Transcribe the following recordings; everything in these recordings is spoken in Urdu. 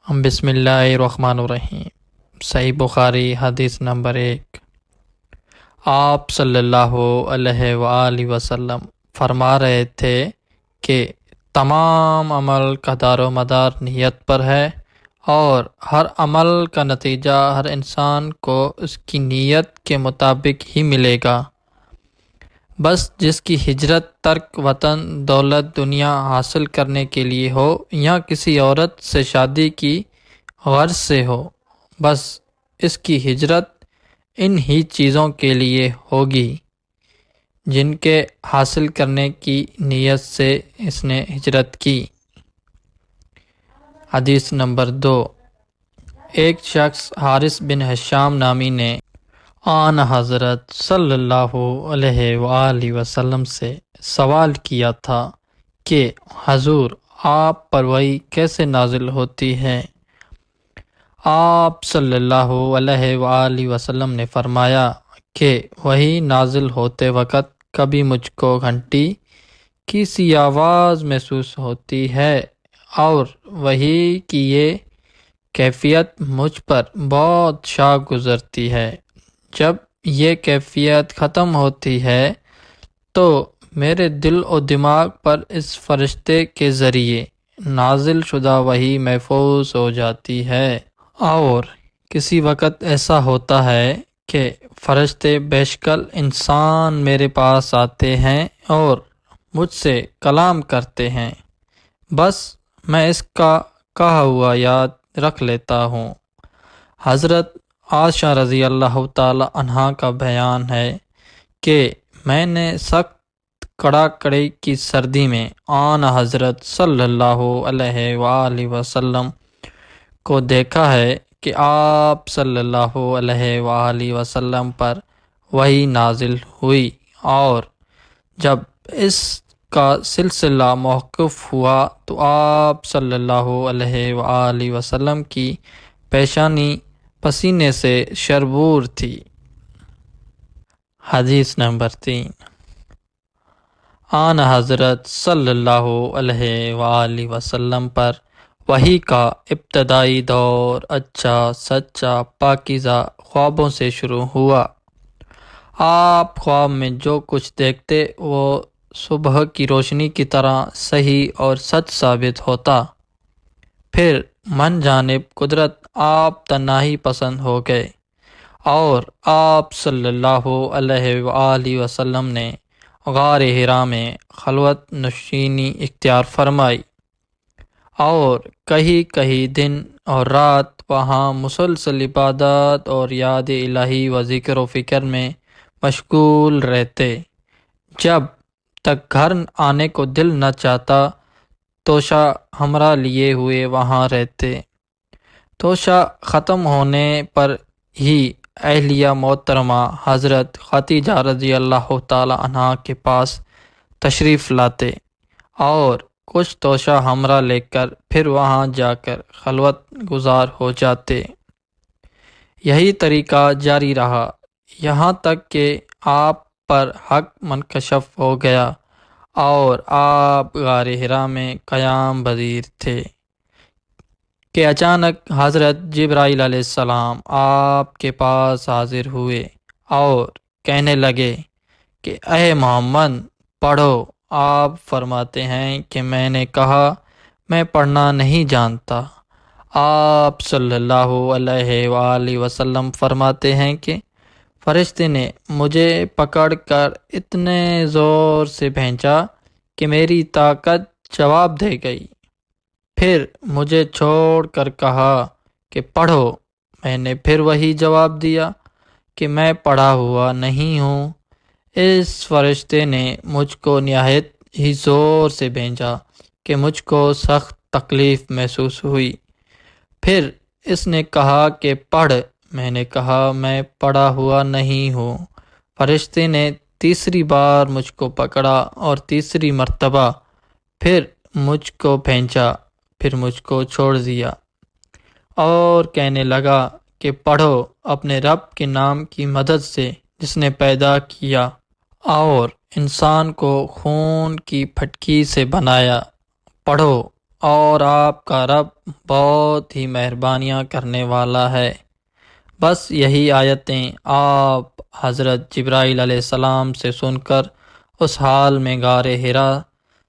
بسم اللہ الرحمن الرحیم۔ صحیح بخاری حدیث نمبر 1۔ آپ صلی اللہ علیہ وآلہ وسلم فرما رہے تھے کہ تمام عمل کا دار و مدار نیت پر ہے، اور ہر عمل کا نتیجہ ہر انسان کو اس کی نیت کے مطابق ہی ملے گا۔ بس جس کی ہجرت ترک وطن دولت دنیا حاصل کرنے کے لیے ہو یا کسی عورت سے شادی کی غرض سے ہو، بس اس کی ہجرت ان ہی چیزوں کے لیے ہوگی جن کے حاصل کرنے کی نیت سے اس نے ہجرت کی۔ حدیث نمبر 2۔ ایک شخص حارث بن حشام نامی نے آن حضرت صلی اللہ علیہ وآلہ وسلم سے سوال کیا تھا کہ حضور، آپ پر وحی کیسے نازل ہوتی ہے؟ آپ صلی اللہ علیہ وآلہ وسلم نے فرمایا کہ وحی نازل ہوتے وقت کبھی مجھ کو گھنٹی کی سی آواز محسوس ہوتی ہے، اور وحی کی یہ کیفیت مجھ پر بہت شاق گزرتی ہے۔ جب یہ کیفیت ختم ہوتی ہے تو میرے دل و دماغ پر اس فرشتے کے ذریعے نازل شدہ وحی محفوظ ہو جاتی ہے، اور کسی وقت ایسا ہوتا ہے کہ فرشتے بیشکل انسان میرے پاس آتے ہیں اور مجھ سے کلام کرتے ہیں، بس میں اس کا کہا ہوا یاد رکھ لیتا ہوں۔ حضرت عائشہ رضی اللہ تعالی عنہا کا بیان ہے کہ میں نے سخت کڑاکڑی کی سردی میں آن حضرت صلی اللہ علیہ وآلہ وسلم کو دیکھا ہے کہ آپ صلی اللہ علیہ وآلہ وسلم پر وحی نازل ہوئی، اور جب اس کا سلسلہ موقوف ہوا تو آپ صلی اللہ علیہ وآلہ وسلم کی پیشانی پسینے سے شربور تھی۔ حدیث نمبر 3۔ آن حضرت صلی اللہ علیہ وآلہ وسلم پر وحی کا ابتدائی دور اچھا سچا پاکیزہ خوابوں سے شروع ہوا۔ آپ خواب میں جو کچھ دیکھتے وہ صبح کی روشنی کی طرح صحیح اور سچ ثابت ہوتا۔ پھر من جانب قدرت آپ تنہائی پسند ہو گئے، اور آپ صلی اللہ علیہ وآلہ وسلم نے غار حرا میں خلوت نشینی اختیار فرمائی، اور کئی دن اور رات وہاں مسلسل عبادت اور یاد الہی و ذکر و فکر میں مشغول رہتے۔ جب تک گھر آنے کو دل نہ چاہتا توشہ ہمراہ لیے ہوئے وہاں رہتے۔ توشہ ختم ہونے پر ہی اہلیہ محترمہ حضرت خدیجہ رضی اللہ تعالی عنہا کے پاس تشریف لاتے، اور کچھ توشہ ہمراہ لے کر پھر وہاں جا کر خلوت گزار ہو جاتے۔ یہی طریقہ جاری رہا یہاں تک کہ آپ پر حق منکشف ہو گیا، اور آپ غار حرا میں قیام پذیر تھے کہ اچانک حضرت جبرائیل علیہ السلام آپ کے پاس حاضر ہوئے اور کہنے لگے کہ اے محمد پڑھو۔ آپ فرماتے ہیں کہ میں نے کہا میں پڑھنا نہیں جانتا۔ آپ صلی اللہ علیہ وآلہ وسلم فرماتے ہیں کہ فرشتے نے مجھے پکڑ کر اتنے زور سے بھینچا کہ میری طاقت جواب دے گئی، پھر مجھے چھوڑ کر کہا کہ پڑھو۔ میں نے پھر وہی جواب دیا کہ میں پڑھا ہوا نہیں ہوں۔ اس فرشتے نے مجھ کو نہایت ہی زور سے بھینچا کہ مجھ کو سخت تکلیف محسوس ہوئی۔ پھر اس نے کہا کہ پڑھ۔ میں نے کہا میں پڑھا ہوا نہیں ہوں۔ فرشتے نے تیسری بار مجھ کو پکڑا اور تیسری مرتبہ پھر مجھ کو بھینچا، پھر مجھ کو چھوڑ دیا، اور کہنے لگا کہ پڑھو اپنے رب کے نام کی مدد سے جس نے پیدا کیا اور انسان کو خون کی پھٹکی سے بنایا۔ پڑھو اور آپ کا رب بہت ہی مہربانیاں کرنے والا ہے۔ بس یہی آیتیں آپ حضرت جبرائیل علیہ السلام سے سن کر اس حال میں غار حرا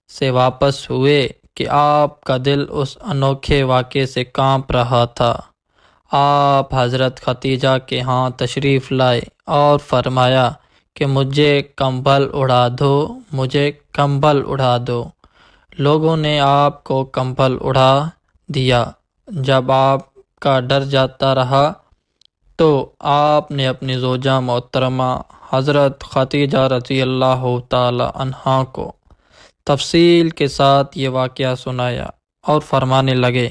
سے واپس ہوئے کہ آپ کا دل اس انوکھے واقعے سے کانپ رہا تھا۔ آپ حضرت خدیجہ کے ہاں تشریف لائے اور فرمایا کہ مجھے کمبل اڑا دو، مجھے کمبل اڑا دو۔ لوگوں نے آپ کو کمبل اڑا دیا۔ جب آپ کا ڈر جاتا رہا تو آپ نے اپنی زوجہ محترمہ حضرت خدیجہ رضی اللہ تعالی عنہا کو تفصیل کے ساتھ یہ واقعہ سنایا اور فرمانے لگے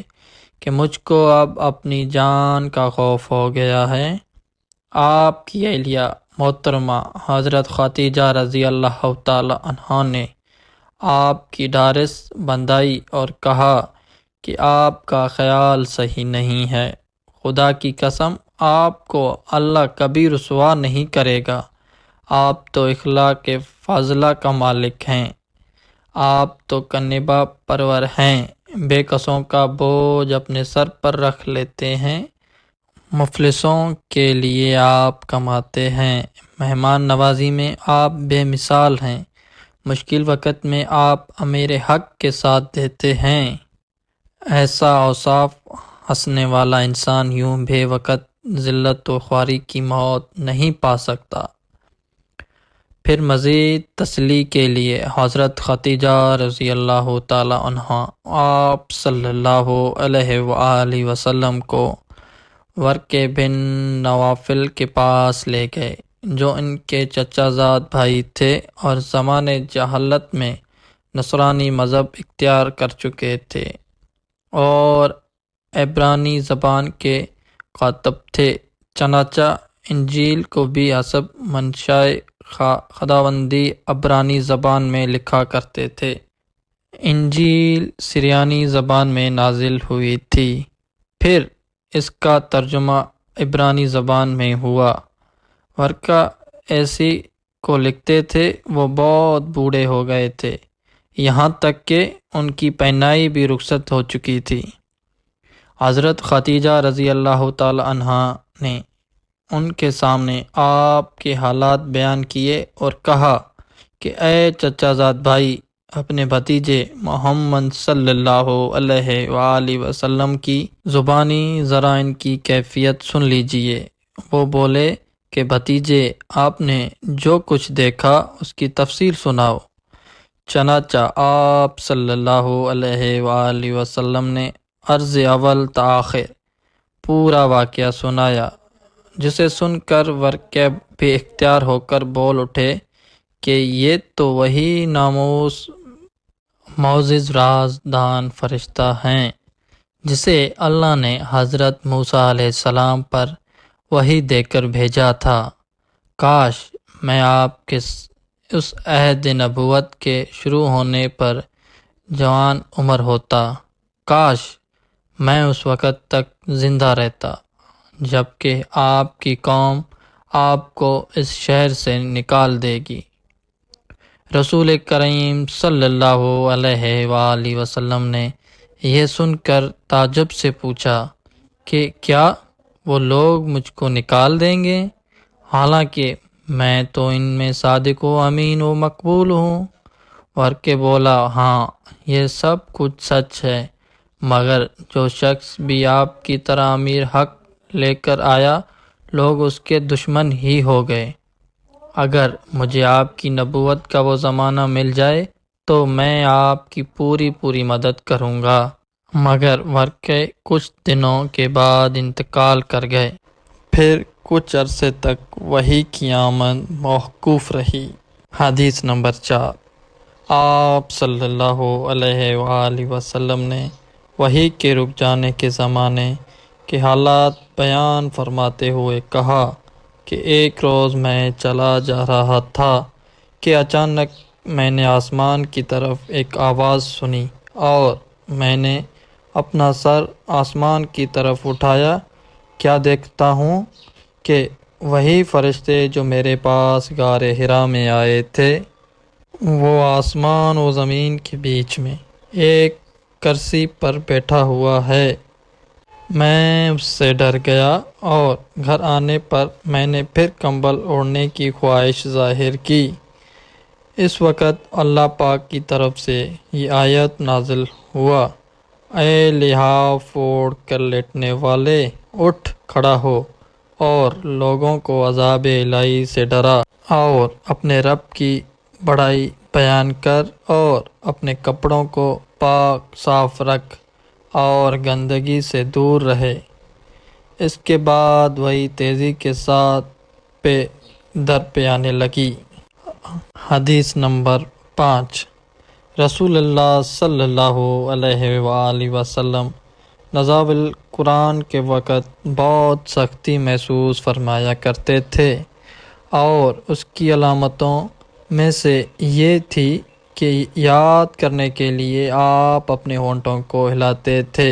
کہ مجھ کو اب اپنی جان کا خوف ہو گیا ہے۔ آپ کی اہلیہ محترمہ حضرت خدیجہ رضی اللہ تعالی عنہا نے آپ کی ڈھارس بندھائی اور کہا کہ آپ کا خیال صحیح نہیں ہے، خدا کی قسم آپ کو اللہ کبھی رسوا نہیں کرے گا، آپ تو اخلاق کے فضلہ کا مالک ہیں، آپ تو کنبہ پرور ہیں، بے کسوں کا بوجھ اپنے سر پر رکھ لیتے ہیں، مفلسوں کے لیے آپ کماتے ہیں، مہمان نوازی میں آپ بے مثال ہیں، مشکل وقت میں آپ امیر حق کے ساتھ دیتے ہیں۔ ایسا اوصاف ہنسنے والا انسان یوں بے وقت ذلت و خواری کی موت نہیں پا سکتا۔ پھر مزید تسلی کے لیے حضرت خدیجہ رضی اللہ تعالی عنہا آپ صلی اللہ علیہ وآلہ وسلم کو ورقہ بن نوفل کے پاس لے گئے، جو ان کے چچا زاد بھائی تھے اور زمانے جہالت میں نصرانی مذہب اختیار کر چکے تھے اور عبرانی زبان کے کاتب تھے، چنانچہ انجیل کو بھی حسب منشائے خداوندی عبرانی زبان میں لکھا کرتے تھے۔ انجیل سریانی زبان میں نازل ہوئی تھی، پھر اس کا ترجمہ عبرانی زبان میں ہوا۔ ورقہ ایسی کو لکھتے تھے، وہ بہت بوڑھے ہو گئے تھے، یہاں تک کہ ان کی پہنائی بھی رخصت ہو چکی تھی۔ حضرت خدیجہ رضی اللہ تعالی عنہا نے ان کے سامنے آپ کے حالات بیان کیے اور کہا کہ اے چچا زاد بھائی، اپنے بھتیجے محمد صلی اللہ علیہ وآلہ وسلم کی زبانی ذرا ان کی کیفیت سن لیجئے۔ وہ بولے کہ بھتیجے، آپ نے جو کچھ دیکھا اس کی تفصیل سناؤ۔ چنانچہ آپ صلی اللہ علیہ وآلہ وسلم نے عرض اول تا آخر پورا واقعہ سنایا، جسے سن کر ورقہ بے اختیار ہو کر بول اٹھے کہ یہ تو وہی ناموس معزز رازدان فرشتہ ہیں جسے اللہ نے حضرت موسیٰ علیہ السلام پر وحی دے کر بھیجا تھا۔ کاش میں آپ کے اس عہد نبوت کے شروع ہونے پر جوان عمر ہوتا، کاش میں اس وقت تک زندہ رہتا جبکہ آپ کی قوم آپ کو اس شہر سے نکال دے گی۔ رسول کریم صلی اللہ علیہ وآلہ وسلم نے یہ سن کر تعجب سے پوچھا کہ کیا وہ لوگ مجھ کو نکال دیں گے، حالانکہ میں تو ان میں صادق و امین و مقبول ہوں؟ ورقہ بولا، ہاں یہ سب کچھ سچ ہے، مگر جو شخص بھی آپ کی طرح امیر حق لے کر آیا، لوگ اس کے دشمن ہی ہو گئے۔ اگر مجھے آپ کی نبوت کا وہ زمانہ مل جائے تو میں آپ کی پوری مدد کروں گا، مگر ورقہ کچھ دنوں کے بعد انتقال کر گئے۔ پھر کچھ عرصے تک وحی کی آمد موقوف رہی۔ حدیث نمبر 4۔ آپ صلی اللہ علیہ وآلہ وسلم نے وحی کے رک جانے کے زمانے کے حالات بیان فرماتے ہوئے کہا کہ ایک روز میں چلا جا رہا تھا کہ اچانک میں نے آسمان کی طرف ایک آواز سنی اور میں نے اپنا سر آسمان کی طرف اٹھایا، کیا دیکھتا ہوں کہ وہی فرشتے جو میرے پاس غار حرا میں آئے تھے، وہ آسمان و زمین کے بیچ میں ایک کرسی پر بیٹھا ہوا ہے۔ میں اس سے ڈر گیا اور گھر آنے پر میں نے پھر کمبل اوڑھنے کی خواہش ظاہر کی۔ اس وقت اللہ پاک کی طرف سے یہ آیت نازل ہوا، اے لحاف اوڑھ کر لیٹنے والے، اٹھ کھڑا ہو اور لوگوں کو عذاب الہی سے ڈرا، اور اپنے رب کی بڑائی بیان کر اور اپنے کپڑوں کو پاک صاف رکھ اور گندگی سے دور رہے۔ اس کے بعد وہی تیزی کے ساتھ در پہ آنے لگی۔ حدیث نمبر 5۔ رسول اللہ صلی اللہ علیہ وآلہ وسلم نزول القرآن کے وقت بہت سختی محسوس فرمایا کرتے تھے، اور اس کی علامتوں میں سے یہ تھی کہ یاد کرنے کے لیے آپ اپنے ہونٹوں کو ہلاتے تھے۔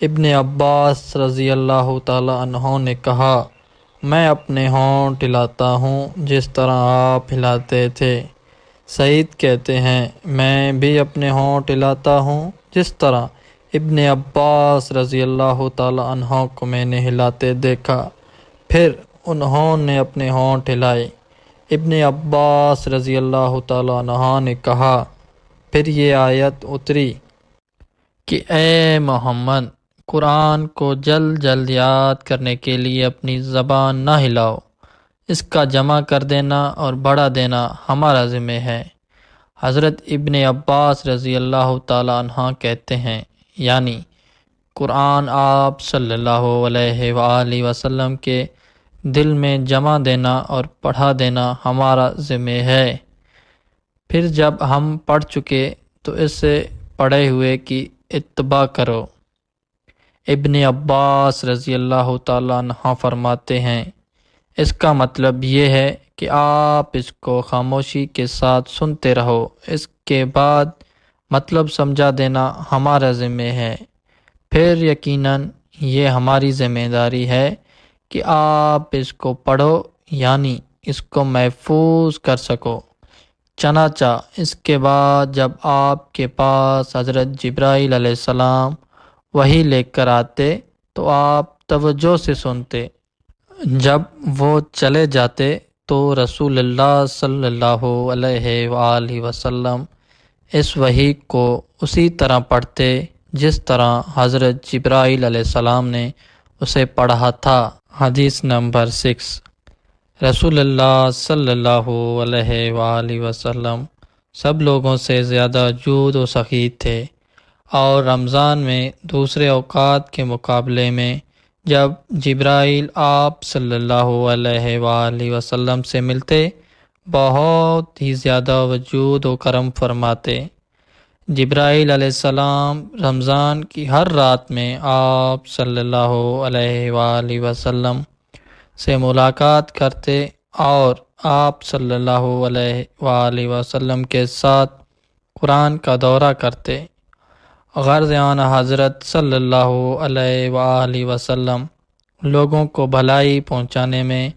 ابن عباس رضی اللہ تعالی عنہ نے کہا، میں اپنے ہونٹ ہلاتا ہوں جس طرح آپ ہلاتے تھے۔ سعید کہتے ہیں، میں بھی اپنے ہونٹ ہلاتا ہوں جس طرح ابن عباس رضی اللہ تعالی عنہ کو میں نے ہلاتے دیکھا۔ پھر انہوں نے اپنے ہونٹ ہلائے۔ ابن عباس رضی اللہ تعالی عنہ نے کہا، پھر یہ آیت اتری کہ اے محمد، قرآن کو جلد جلد یاد کرنے کے لیے اپنی زبان نہ ہلاؤ، اس کا جمع کر دینا اور بڑھا دینا ہمارا ذمہ ہے۔ حضرت ابن عباس رضی اللہ تعالی عنہ کہتے ہیں، یعنی قرآن آپ صلی اللہ علیہ وآلہ وسلم کے دل میں جمع دینا اور پڑھا دینا ہمارا ذمہ ہے۔ پھر جب ہم پڑھ چکے تو اس سے پڑھے ہوئے کی اتباع کرو۔ ابن عباس رضی اللہ تعالیٰ عنہ فرماتے ہیں، اس کا مطلب یہ ہے کہ آپ اس کو خاموشی کے ساتھ سنتے رہو، اس کے بعد مطلب سمجھا دینا ہمارا ذمہ ہے۔ پھر یقیناً یہ ہماری ذمہ داری ہے کہ آپ اس کو پڑھو، یعنی اس کو محفوظ کر سکو۔ چنانچہ اس کے بعد جب آپ کے پاس حضرت جبرائیل علیہ السلام وحی لے کر آتے تو آپ توجہ سے سنتے۔ جب وہ چلے جاتے تو رسول اللہ صلی اللہ علیہ وآلہ وسلم اس وحی کو اسی طرح پڑھتے جس طرح حضرت جبرائیل علیہ السلام نے اسے پڑھا تھا۔ حدیث نمبر 6۔ رسول اللہ صلی اللہ علیہ وآلہ وسلم سب لوگوں سے زیادہ جود و سخی تھے، اور رمضان میں دوسرے اوقات کے مقابلے میں جب جبرائیل آپ صلی اللہ علیہ وآلہ وسلم سے ملتے بہت ہی زیادہ وجود و کرم فرماتے۔ جبرائیل علیہ السلام رمضان کی ہر رات میں آپ صلی اللہ علیہ وآلہ وسلم سے ملاقات کرتے اور آپ صلی اللہ علیہ وآلہ وسلم کے ساتھ قرآن کا دورہ کرتے۔ غرض آن حضرت صلی اللہ علیہ وآلہ وسلم لوگوں کو بھلائی پہنچانے میں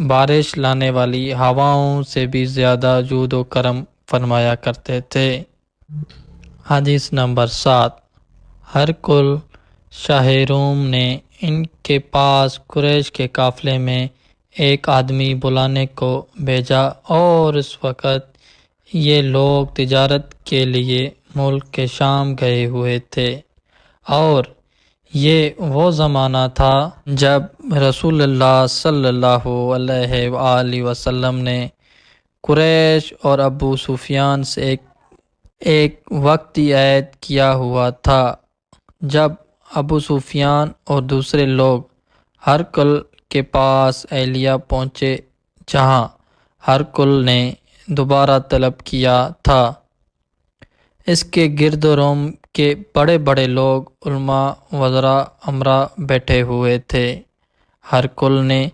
بارش لانے والی ہواؤں سے بھی زیادہ جود و کرم فرمایا کرتے تھے۔ حدیث نمبر 7۔ ہرقل شاہ روم نے ان کے پاس قریش کے قافلے میں ایک آدمی بلانے کو بھیجا، اور اس وقت یہ لوگ تجارت کے لیے ملک شام گئے ہوئے تھے، اور یہ وہ زمانہ تھا جب رسول اللہ صلی اللہ علیہ وآلہ وسلم نے قریش اور ابو سفیان سے ایک وقتی عہد کیا ہوا تھا۔ جب ابو سفیان اور دوسرے لوگ ہرقل کے پاس اہلیہ پہنچے، جہاں ہرقل نے دوبارہ طلب کیا تھا، اس کے گرد روم کے بڑے بڑے لوگ، علماء، وزراء، امراء بیٹھے ہوئے تھے۔ ہرقل نے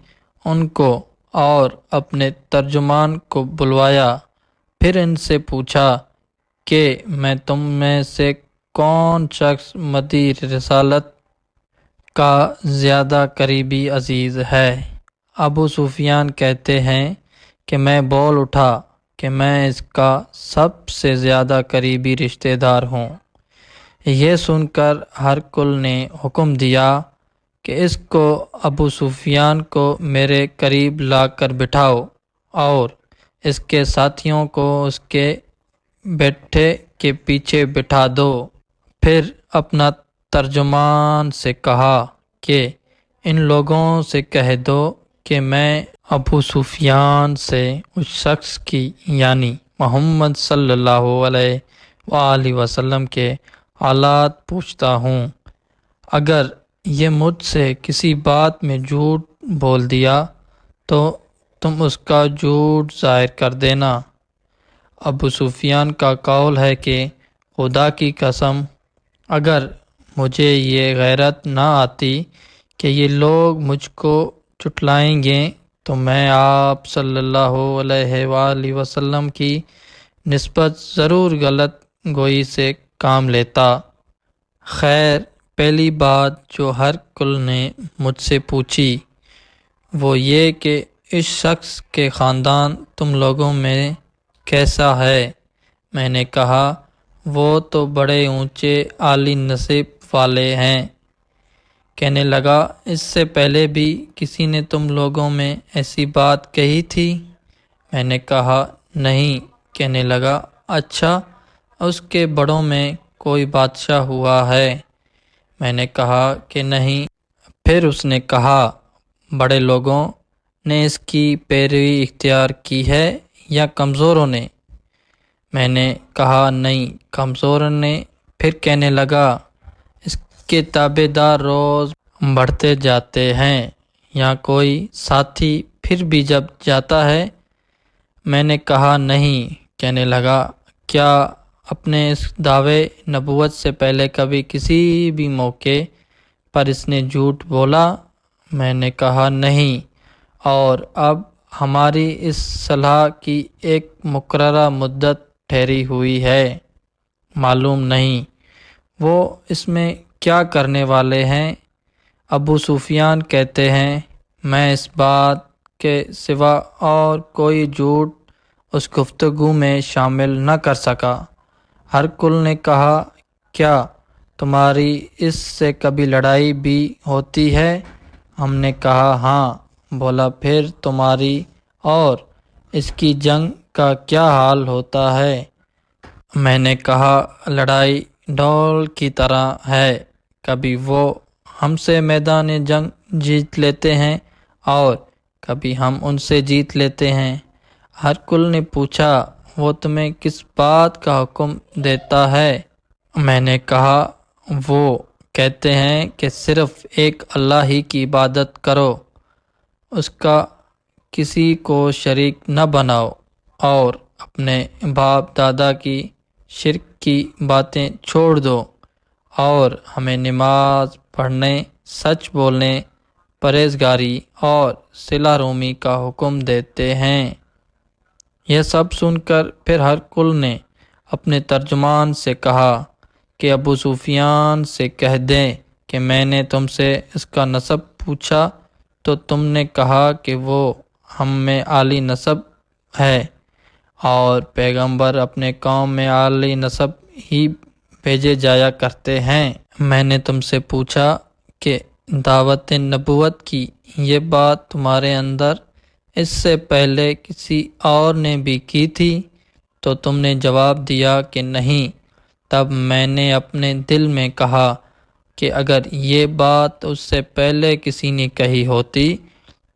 ان کو اور اپنے ترجمان کو بلوایا، پھر ان سے پوچھا کہ میں تم میں سے کون شخص مدعی رسالت کا زیادہ قریبی عزیز ہے؟ ابو سفیان کہتے ہیں کہ میں بول اٹھا کہ میں اس کا سب سے زیادہ قریبی رشتہ دار ہوں۔ یہ سن کر ہرقل نے حکم دیا کہ اس کو ابو سفیان کو میرے قریب لا کر بٹھاؤ اور اس کے ساتھیوں کو اس کے بیٹھے کے پیچھے بٹھا دو۔ پھر اپنا ترجمان سے کہا کہ ان لوگوں سے کہہ دو کہ میں ابو سفیان سے اس شخص کی یعنی محمد صلی اللہ علیہ وآلہ وسلم کے حالات پوچھتا ہوں۔ اگر یہ مجھ سے کسی بات میں جھوٹ بول دیا تو تم اس کا جھوٹ ظاہر کر دینا۔ ابو سفیان کا قول ہے کہ خدا کی قسم اگر مجھے یہ غیرت نہ آتی کہ یہ لوگ مجھ کو جھٹلائیں گے تو میں آپ صلی اللہ علیہ وآلہ وسلم کی نسبت ضرور غلط گوئی سے کام لیتا۔ خیر، پہلی بات جو ہرقل نے مجھ سے پوچھی وہ یہ کہ اس شخص کے خاندان تم لوگوں میں کیسا ہے؟ میں نے کہا وہ تو بڑے اونچے عالی نسب والے ہیں۔ کہنے لگا اس سے پہلے بھی کسی نے تم لوگوں میں ایسی بات کہی تھی؟ میں نے کہا نہیں۔ کہنے لگا اچھا، اس کے بڑوں میں کوئی بادشاہ ہوا ہے؟ میں نے کہا کہ نہیں۔ پھر اس نے کہا بڑے لوگوں نے اس کی پیروی اختیار کی ہے یا کمزوروں نے؟ میں نے کہا نہیں، کمزوروں نے۔ پھر کہنے لگا اس کے تابع دار روز بڑھتے جاتے ہیں یا کوئی ساتھی پھر بھی جب جاتا ہے؟ میں نے کہا نہیں۔ کہنے لگا کیا اپنے اس دعوے نبوت سے پہلے کبھی کسی بھی موقع پر اس نے جھوٹ بولا؟ میں نے کہا نہیں۔ اور اب ہماری اس صلح کی ایک مقررہ مدت ٹھہری ہوئی ہے، معلوم نہیں وہ اس میں کیا کرنے والے ہیں۔ ابو سفیان کہتے ہیں میں اس بات کے سوا اور کوئی جھوٹ اس گفتگو میں شامل نہ کر سکا۔ ہرقل نے کہا کیا تمہاری اس سے کبھی لڑائی بھی ہوتی ہے؟ ہم نے کہا ہاں۔ بولا پھر تمہاری اور اس کی جنگ کا کیا حال ہوتا ہے؟ میں نے کہا لڑائی ڈول کی طرح ہے، کبھی وہ ہم سے میدان جنگ جیت لیتے ہیں اور کبھی ہم ان سے جیت لیتے ہیں۔ ہرقل نے پوچھا وہ تمہیں کس بات کا حکم دیتا ہے؟ میں نے کہا وہ کہتے ہیں کہ صرف ایک اللہ ہی کی عبادت کرو، اس کا کسی کو شریک نہ بناؤ اور اپنے باپ دادا کی شرک کی باتیں چھوڑ دو اور ہمیں نماز پڑھنے، سچ بولنے، پرہیزگاری اور صلہ رحمی کا حکم دیتے ہیں۔ یہ سب سن کر پھر ہرقل نے اپنے ترجمان سے کہا کہ ابو سفیان سے کہہ دیں کہ میں نے تم سے اس کا نسب پوچھا تو تم نے کہا کہ وہ ہم میں عالی نسب ہے اور پیغمبر اپنے قوم میں عالی نسب ہی بھیجے جایا کرتے ہیں۔ میں نے تم سے پوچھا کہ دعوت نبوت کی یہ بات تمہارے اندر اس سے پہلے کسی اور نے بھی کی تھی تو تم نے جواب دیا کہ نہیں۔ تب میں نے اپنے دل میں کہا کہ اگر یہ بات اس سے پہلے کسی نے کہی ہوتی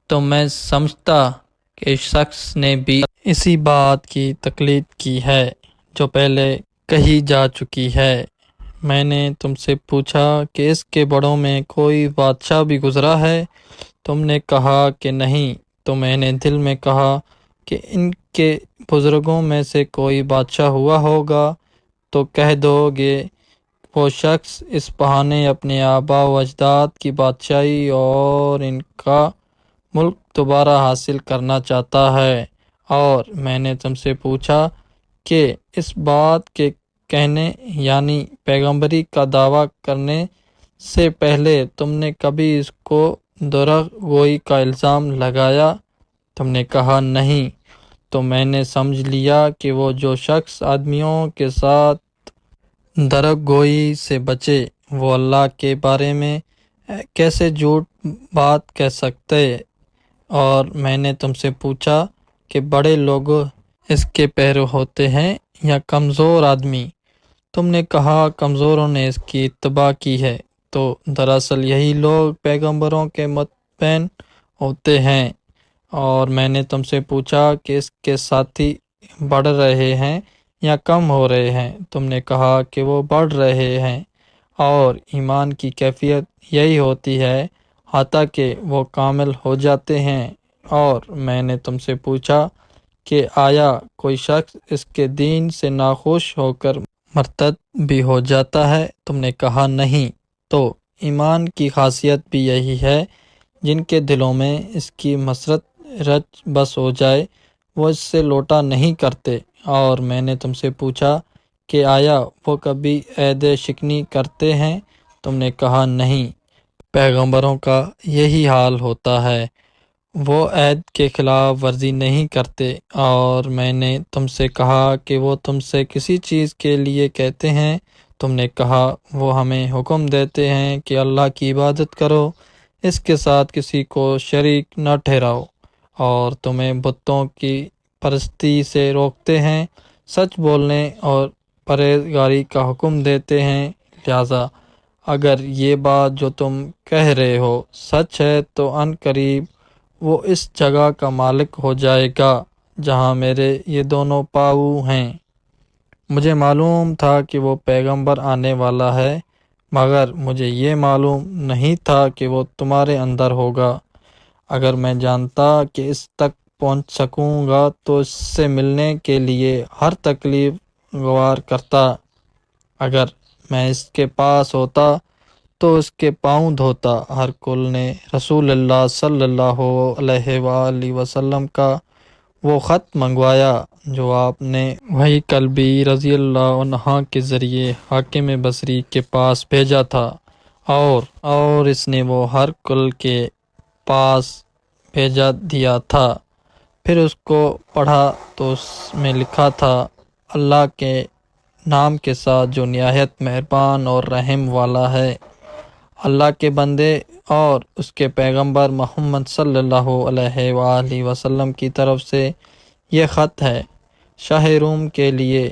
تو میں سمجھتا کہ اس شخص نے بھی اسی بات کی تقلید کی ہے جو پہلے کہی جا چکی ہے۔ میں نے تم سے پوچھا کہ اس کے بڑوں میں کوئی بادشاہ بھی گزرا ہے؟ تم نے کہا کہ نہیں۔ تو میں نے دل میں کہا کہ ان کے بزرگوں میں سے کوئی بادشاہ ہوا ہوگا تو کہہ دو گے وہ شخص اس بہانے اپنے آباء و اجداد کی بادشاہی اور ان کا ملک دوبارہ حاصل کرنا چاہتا ہے۔ اور میں نے تم سے پوچھا کہ اس بات کے کہنے یعنی پیغمبری کا دعویٰ کرنے سے پہلے تم نے کبھی اس کو دروغ گوئی کا الزام لگایا؟ تم نے کہا نہیں۔ تو میں نے سمجھ لیا کہ وہ جو شخص آدمیوں کے ساتھ درک گوئی سے بچے، وہ اللہ کے بارے میں کیسے جھوٹ بات کہہ سکتے؟ اور میں نے تم سے پوچھا کہ بڑے لوگ اس کے پیرو ہوتے ہیں یا کمزور آدمی؟ تم نے کہا کمزوروں نے اس کی اتباع کی ہے۔ تو دراصل یہی لوگ پیغمبروں کے متبع ہوتے ہیں۔ اور میں نے تم سے پوچھا کہ اس کے ساتھی بڑھ رہے ہیں یا کم ہو رہے ہیں؟ تم نے کہا کہ وہ بڑھ رہے ہیں، اور ایمان کی کیفیت یہی ہوتی ہے حتیٰ کہ وہ کامل ہو جاتے ہیں۔ اور میں نے تم سے پوچھا کہ آیا کوئی شخص اس کے دین سے ناخوش ہو کر مرتد بھی ہو جاتا ہے؟ تم نے کہا نہیں۔ تو ایمان کی خاصیت بھی یہی ہے، جن کے دلوں میں اس کی مسرت رچ بس ہو جائے وہ اس سے لوٹا نہیں کرتے۔ اور میں نے تم سے پوچھا کہ آیا وہ کبھی عہد شکنی کرتے ہیں؟ تم نے کہا نہیں۔ پیغمبروں کا یہی حال ہوتا ہے، وہ عہد کے خلاف ورزی نہیں کرتے۔ اور میں نے تم سے کہا کہ وہ تم سے کسی چیز کے لیے کہتے ہیں؟ تم نے کہا وہ ہمیں حکم دیتے ہیں کہ اللہ کی عبادت کرو، اس کے ساتھ کسی کو شریک نہ ٹھہراؤ، اور تمہیں بتوں کی پرستی سے روکتے ہیں، سچ بولنے اور پرہیزگاری کا حکم دیتے ہیں۔ لہذا اگر یہ بات جو تم کہہ رہے ہو سچ ہے تو عن قریب وہ اس جگہ کا مالک ہو جائے گا جہاں میرے یہ دونوں پاؤں ہیں۔ مجھے معلوم تھا کہ وہ پیغمبر آنے والا ہے، مگر مجھے یہ معلوم نہیں تھا کہ وہ تمہارے اندر ہوگا۔ اگر میں جانتا کہ اس تک پہنچ سکوں گا تو اس سے ملنے کے لیے ہر تکلیف گوار کرتا۔ اگر میں اس کے پاس ہوتا تو اس کے پاؤں دھوتا۔ ہرقل نے رسول اللہ صلی اللہ علیہ وآلہ وسلم کا وہ خط منگوایا جو آپ نے وحی کلبی رضی اللہ عنہ کے ذریعے حاکم بصری کے پاس بھیجا تھا، اور اس نے وہ ہرقل کے پاس بھیجا دیا تھا۔ پھر اس کو پڑھا تو اس میں لکھا تھا، اللہ کے نام کے ساتھ جو نہایت مہربان اور رحم والا ہے۔ اللہ کے بندے اور اس کے پیغمبر محمد صلی اللہ علیہ وآلہ وسلم کی طرف سے یہ خط ہے۔ شاہ روم کے لیے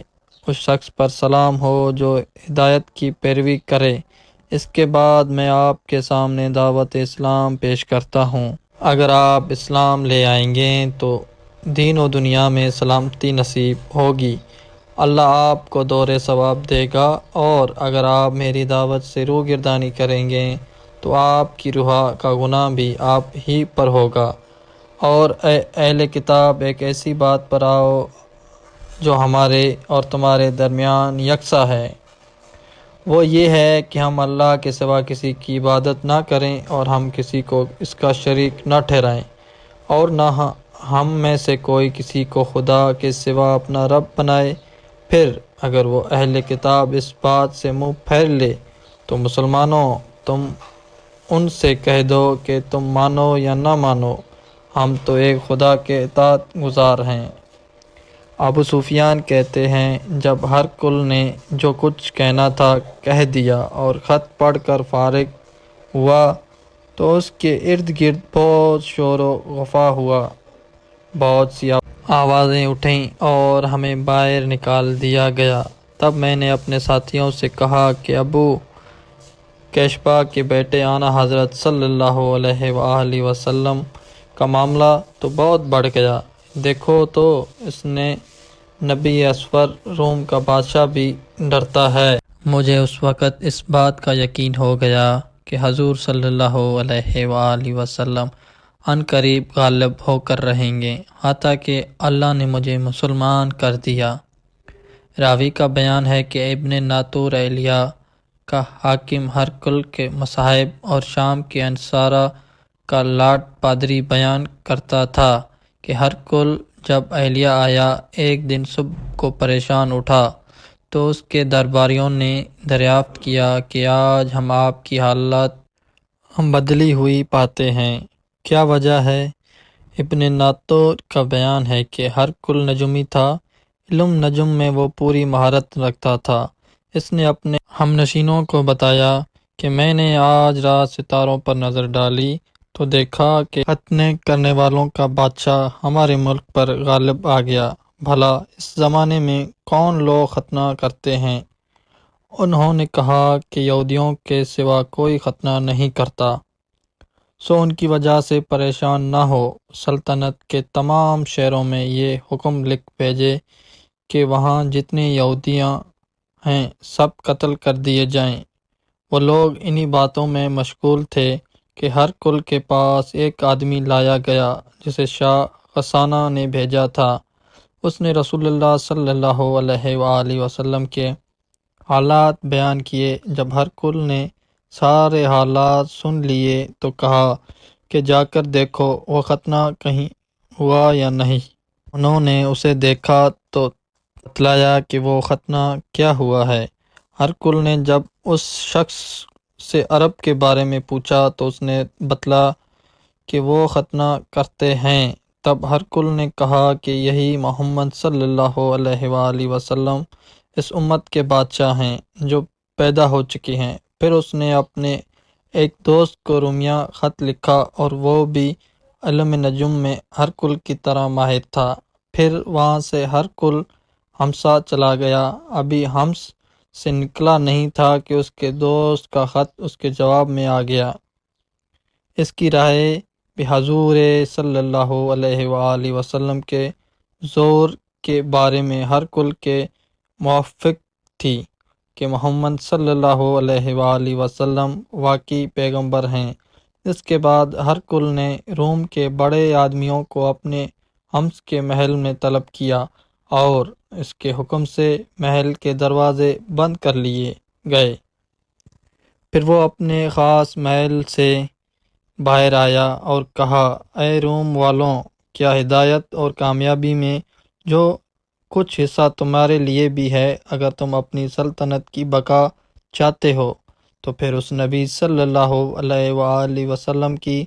اس شخص پر سلام ہو جو ہدایت کی پیروی کرے۔ اس کے بعد میں آپ کے سامنے دعوت اسلام پیش کرتا ہوں۔ اگر آپ اسلام لے آئیں گے تو دین و دنیا میں سلامتی نصیب ہوگی، اللہ آپ کو دور ثواب دے گا، اور اگر آپ میری دعوت سے روگردانی کریں گے تو آپ کی روح کا گناہ بھی آپ ہی پر ہوگا۔ اور اے اہل کتاب، ایک ایسی بات پر آؤ جو ہمارے اور تمہارے درمیان یکساں ہے، وہ یہ ہے کہ ہم اللہ کے سوا کسی کی عبادت نہ کریں اور ہم کسی کو اس کا شریک نہ ٹھہرائیں، اور نہ ہم میں سے کوئی کسی کو خدا کے سوا اپنا رب بنائے۔ پھر اگر وہ اہل کتاب اس بات سے منہ پھیر لے تو مسلمانوں، تم ان سے کہہ دو کہ تم مانو یا نہ مانو، ہم تو ایک خدا کے اطاعت گزار ہیں۔ ابو سفیان کہتے ہیں، جب ہرقل نے جو کچھ کہنا تھا کہہ دیا اور خط پڑھ کر فارغ ہوا تو اس کے ارد گرد بہت شور و غفا ہوا، بہت سی آوازیں اٹھیں اور ہمیں باہر نکال دیا گیا۔ تب میں نے اپنے ساتھیوں سے کہا کہ ابو کیشبا کے بیٹے آنا حضرت صلی اللہ علیہ وآلہ وسلم کا معاملہ تو بہت بڑھ گیا، دیکھو تو اس نے نبی اسفر روم کا بادشاہ بھی ڈرتا ہے۔ مجھے اس وقت اس بات کا یقین ہو گیا کہ حضور صلی اللہ علیہ وآلہ وسلم عن قریب غالب ہو کر رہیں گے، حتیٰ کہ اللہ نے مجھے مسلمان کر دیا۔ راوی کا بیان ہے کہ ابن ناطور ایلیاء کا حاکم ہرقل کے مصاحب اور شام کے انصارہ کا لاٹ پادری بیان کرتا تھا کہ ہرقل جب ایلیاء آیا، ایک دن صبح کو پریشان اٹھا تو اس کے درباریوں نے دریافت کیا کہ آج ہم آپ کی حالت بدلی ہوئی پاتے ہیں، کیا وجہ ہے؟ ابن ناطور کا بیان ہے کہ ہرقل نجومی تھا، علم نجم میں وہ پوری مہارت رکھتا تھا، اس نے اپنے ہم نشینوں کو بتایا کہ میں نے آج رات ستاروں پر نظر ڈالی تو دیکھا کہ ختنے کرنے والوں کا بادشاہ ہمارے ملک پر غالب آ گیا۔ بھلا اس زمانے میں کون لوگ ختنہ کرتے ہیں؟ انہوں نے کہا کہ یہودیوں کے سوا کوئی ختنہ نہیں کرتا، سو ان کی وجہ سے پریشان نہ ہو۔ سلطنت کے تمام شہروں میں یہ حکم لکھ بھیجے کہ وہاں جتنے یہودیاں ہیں سب قتل کر دیے جائیں۔ وہ لوگ انہی باتوں میں مشغول تھے کہ ہر کل کے پاس ایک آدمی لایا گیا جسے شاہ غسانہ نے بھیجا تھا۔ اس نے رسول اللہ صلی اللہ علیہ وآلہ وسلم کے حالات بیان کیے۔ جب ہر کل نے سارے حالات سن لیے تو کہا کہ جا کر دیکھو وہ ختنہ کہیں ہوا یا نہیں۔ انہوں نے اسے دیکھا تو بتلایا کہ وہ ختنہ کیا ہوا ہے۔ ہر کل نے جب اس شخص سے عرب کے بارے میں پوچھا تو اس نے بتلا کہ وہ ختنہ کرتے ہیں۔ تب ہر کل نے کہا کہ یہی محمد صلی اللہ علیہ وآلہ وسلم اس امت کے بادشاہ ہیں جو پیدا ہو چکے ہیں۔ پھر اس نے اپنے ایک دوست کو رومیہ خط لکھا اور وہ بھی علم نجوم میں ہر کل کی طرح ماہر تھا۔ پھر وہاں سے ہر کل ہمسا چلا گیا۔ ابھی ہمس سے نکلا نہیں تھا کہ اس کے دوست کا خط اس کے جواب میں آ گیا۔ اس کی رائے بھی حضور صلی اللہ علیہ وآلہ وسلم کے زور کے بارے میں ہر کل کے موافق تھی کہ محمد صلی اللہ علیہ وآلہ وسلم واقعی پیغمبر ہیں۔ اس کے بعد ہر کل نے روم کے بڑے آدمیوں کو اپنے ہمس کے محل میں طلب کیا اور اس کے حکم سے محل کے دروازے بند کر لیے گئے۔ پھر وہ اپنے خاص محل سے باہر آیا اور کہا، اے روم والوں، کیا ہدایت اور کامیابی میں جو کچھ حصہ تمہارے لیے بھی ہے؟ اگر تم اپنی سلطنت کی بقا چاہتے ہو تو پھر اس نبی صلی اللہ علیہ وآلہ وسلم کی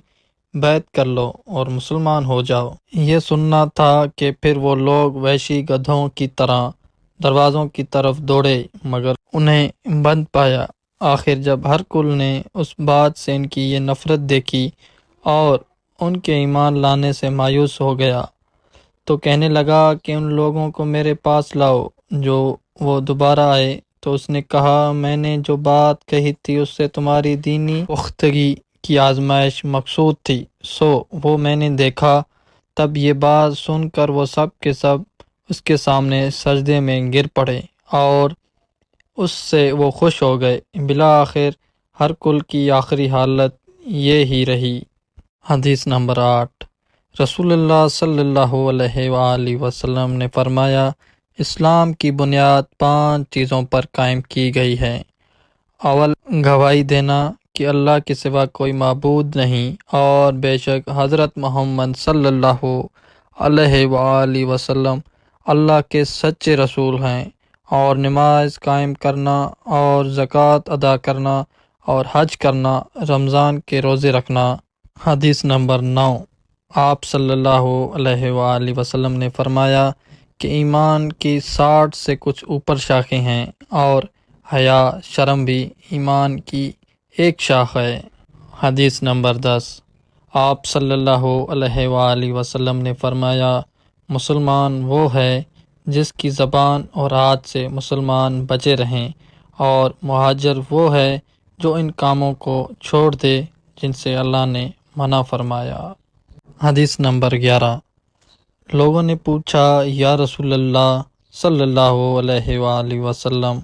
بیعت کر لو اور مسلمان ہو جاؤ۔ یہ سننا تھا کہ پھر وہ لوگ وحشی گدھوں کی طرح دروازوں کی طرف دوڑے مگر انہیں بند پایا۔ آخر جب ہر کل نے اس بات سے ان کی یہ نفرت دیکھی اور ان کے ایمان لانے سے مایوس ہو گیا تو کہنے لگا کہ ان لوگوں کو میرے پاس لاؤ۔ جو وہ دوبارہ آئے تو اس نے کہا، میں نے جو بات کہی تھی اس سے تمہاری دینی پختگی کی آزمائش مقصود تھی، سو وہ میں نے دیکھا۔ تب یہ بات سن کر وہ سب کے سب اس کے سامنے سجدے میں گر پڑے اور اس سے وہ خوش ہو گئے۔ بالآخر ہر کل کی آخری حالت یہ ہی رہی۔ حدیث نمبر 8۔ رسول اللہ صلی اللہ علیہ وآلہ وسلم نے فرمایا، اسلام کی بنیاد 5 چیزوں پر قائم کی گئی ہے۔ اول، گواہی دینا کہ اللہ کے سوا کوئی معبود نہیں اور بے شک حضرت محمد صلی اللہ علیہ وآلہ وسلم اللہ کے سچے رسول ہیں، اور نماز قائم کرنا اور زکوٰۃ ادا کرنا اور حج کرنا، رمضان کے روزے رکھنا۔ حدیث نمبر 9۔ آپ صلی اللہ علیہ وآلہ وسلم نے فرمایا کہ ایمان کی 60 سے کچھ اوپر شاخیں ہیں اور حیا شرم بھی ایمان کی ایک شاخ ہے۔ حدیث نمبر 10۔ آپ صلی اللہ علیہ وآلہ وسلم نے فرمایا، مسلمان وہ ہے جس کی زبان اور ہاتھ سے مسلمان بچے رہیں، اور مہاجر وہ ہے جو ان کاموں کو چھوڑ دے جن سے اللہ نے منع فرمایا۔ حدیث نمبر 11۔ لوگوں نے پوچھا، یا رسول اللہ صلی اللہ علیہ وآلہ وسلم،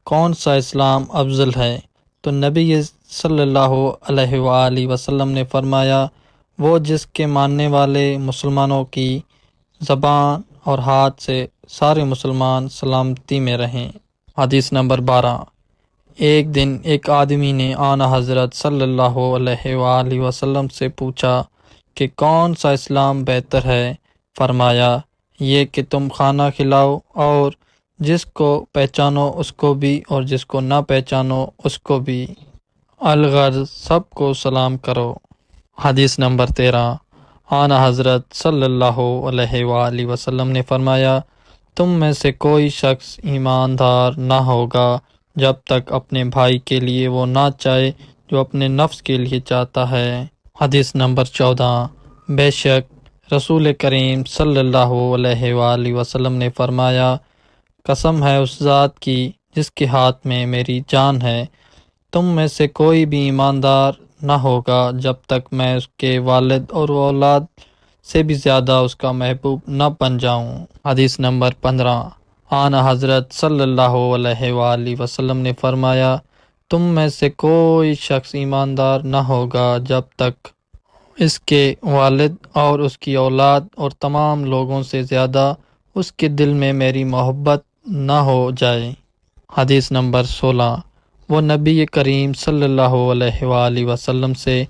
کون سا اسلام افضل ہے؟ تو نبی صلی اللہ علیہ وآلہ وسلم نے فرمایا، وہ جس کے ماننے والے مسلمانوں کی زبان اور ہاتھ سے سارے مسلمان سلامتی میں رہیں۔ حدیث نمبر 12۔ ایک دن ایک آدمی نے آن حضرت صلی اللہ علیہ وآلہ وسلم سے پوچھا کہ کون سا اسلام بہتر ہے؟ فرمایا، یہ کہ تم کھانا کھلاؤ اور جس کو پہچانو اس کو بھی اور جس کو نہ پہچانو اس کو بھی، الغرض سب کو سلام کرو۔ حدیث نمبر 13۔ آن حضرت صلی اللہ علیہ وآلہ وسلم نے فرمایا، تم میں سے کوئی شخص ایماندار نہ ہوگا جب تک اپنے بھائی کے لیے وہ نہ چاہے جو اپنے نفس کے لیے چاہتا ہے۔ حدیث نمبر 14۔ بے شک رسول کریم صلی اللہ علیہ وآلہ وسلم نے فرمایا، قسم ہے اس ذات کی جس کے ہاتھ میں میری جان ہے، تم میں سے کوئی بھی ایماندار نہ ہوگا جب تک میں اس کے والد اور اولاد سے بھی زیادہ اس کا محبوب نہ بن جاؤں۔ حدیث نمبر 15۔ آن حضرت صلی اللہ علیہ وآلہ وسلم نے فرمایا، تم میں سے کوئی شخص ایماندار نہ ہوگا جب تک اس کے والد اور اس کی اولاد اور تمام لوگوں سے زیادہ اس کے دل میں میری محبت نہ ہو جائے۔ حدیث نمبر 16۔ وہ نبی کریم صلی اللہ علیہ وآلہ وسلم سے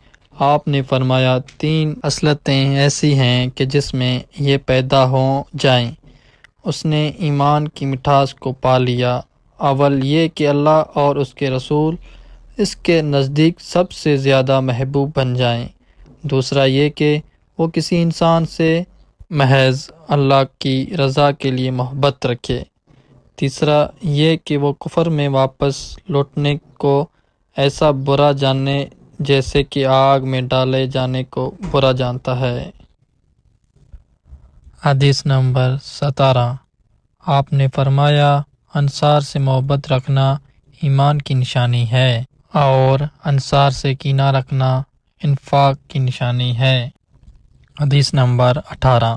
آپ نے فرمایا، 3 خصلتیں ایسی ہیں کہ جس میں یہ پیدا ہو جائیں اس نے ایمان کی مٹھاس کو پا لیا۔ اول یہ کہ اللہ اور اس کے رسول اس کے نزدیک سب سے زیادہ محبوب بن جائیں۔ دوسرا یہ کہ وہ کسی انسان سے محض اللہ کی رضا کے لیے محبت رکھے۔ تیسرا یہ کہ وہ کفر میں واپس لوٹنے کو ایسا برا جانے جیسے کہ آگ میں ڈالے جانے کو برا جانتا ہے۔ حدیث نمبر 17۔ آپ نے فرمایا، انصار سے محبت رکھنا ایمان کی نشانی ہے اور انصار سے کینہ رکھنا انفاق کی نشانی ہے۔ حدیث نمبر 18۔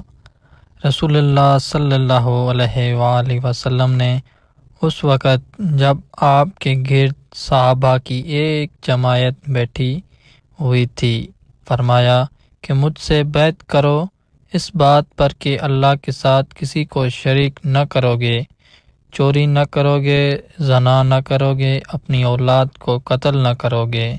رسول اللہ صلی اللہ علیہ وآلہ وسلم نے اس وقت جب آپ کے گرد صحابہ کی ایک جماعت بیٹھی ہوئی تھی فرمایا کہ مجھ سے بیعت کرو اس بات پر کہ اللہ کے ساتھ کسی کو شریک نہ کرو گے، چوری نہ کرو گے، زنا نہ کرو گے، اپنی اولاد کو قتل نہ کرو گے،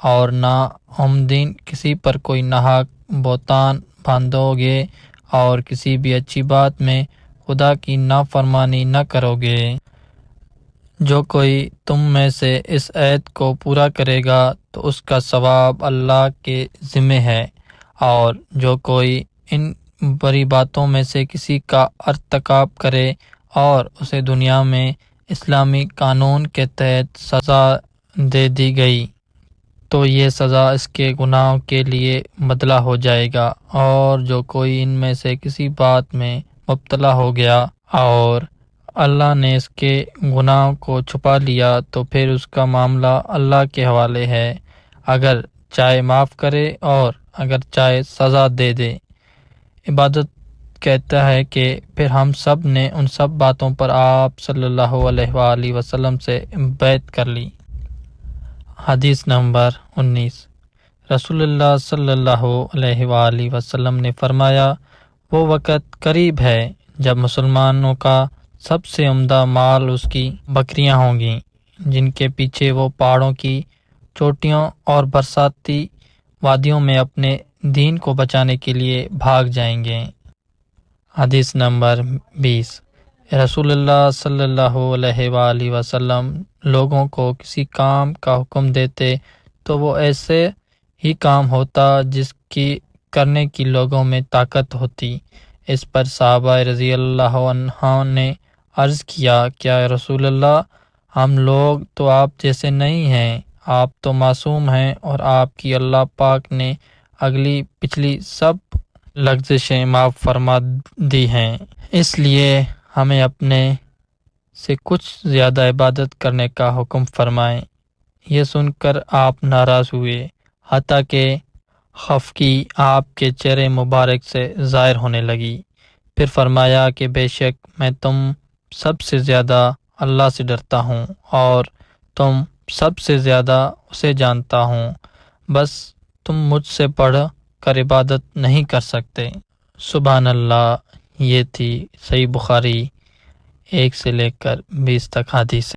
اور نہ عمدن کسی پر کوئی ناحق بہتان باندھو گے، اور کسی بھی اچھی بات میں خدا کی نافرمانی نہ کرو گے۔ جو کوئی تم میں سے اس عہد کو پورا کرے گا تو اس کا ثواب اللہ کے ذمہ ہے، اور جو کوئی ان بری باتوں میں سے کسی کا ارتکاب کرے اور اسے دنیا میں اسلامی قانون کے تحت سزا دے دی گئی تو یہ سزا اس کے گناہوں کے لیے بدلہ ہو جائے گا، اور جو کوئی ان میں سے کسی بات میں مبتلا ہو گیا اور اللہ نے اس کے گناہوں کو چھپا لیا تو پھر اس کا معاملہ اللہ کے حوالے ہے، اگر چاہے معاف کرے اور اگر چاہے سزا دے دے۔ عبادت کہتا ہے کہ پھر ہم سب نے ان سب باتوں پر آپ صلی اللہ علیہ وآلہ وسلم سے بیعت کر لی۔ حدیث نمبر 19۔ رسول اللہ صلی اللہ علیہ وآلہ وسلم نے فرمایا، وہ وقت قریب ہے جب مسلمانوں کا سب سے عمدہ مال اس کی بکریاں ہوں گی، جن کے پیچھے وہ پہاڑوں کی چوٹیوں اور برساتی وادیوں میں اپنے دین کو بچانے کے لیے بھاگ جائیں گے۔ حدیث نمبر 20۔ رسول اللہ صلی اللہ علیہ وآلہ وسلم لوگوں کو کسی کام کا حکم دیتے تو وہ ایسے ہی کام ہوتا جس کی کرنے کی لوگوں میں طاقت ہوتی۔ اس پر صحابہ رضی اللہ عنہ نے عرض کیا، کیا رسول اللہ، ہم لوگ تو آپ جیسے نہیں ہیں، آپ تو معصوم ہیں اور آپ کی اللہ پاک نے اگلی پچھلی سب لغزشیں معاف فرما دی ہیں، اس لیے ہمیں اپنے سے کچھ زیادہ عبادت کرنے کا حکم فرمائیں۔ یہ سن کر آپ ناراض ہوئے، حتیٰ کہ خفگی آپ کے چہرے مبارک سے ظاہر ہونے لگی۔ پھر فرمایا کہ بے شک میں تم سب سے زیادہ اللہ سے ڈرتا ہوں اور تم سب سے زیادہ اسے جانتا ہوں، بس تم مجھ سے بڑھ کر عبادت نہیں کر سکتے۔ سبحان اللہ۔ یہ تھی صحیح بخاری 1 سے لے کر 20 تک حدیث۔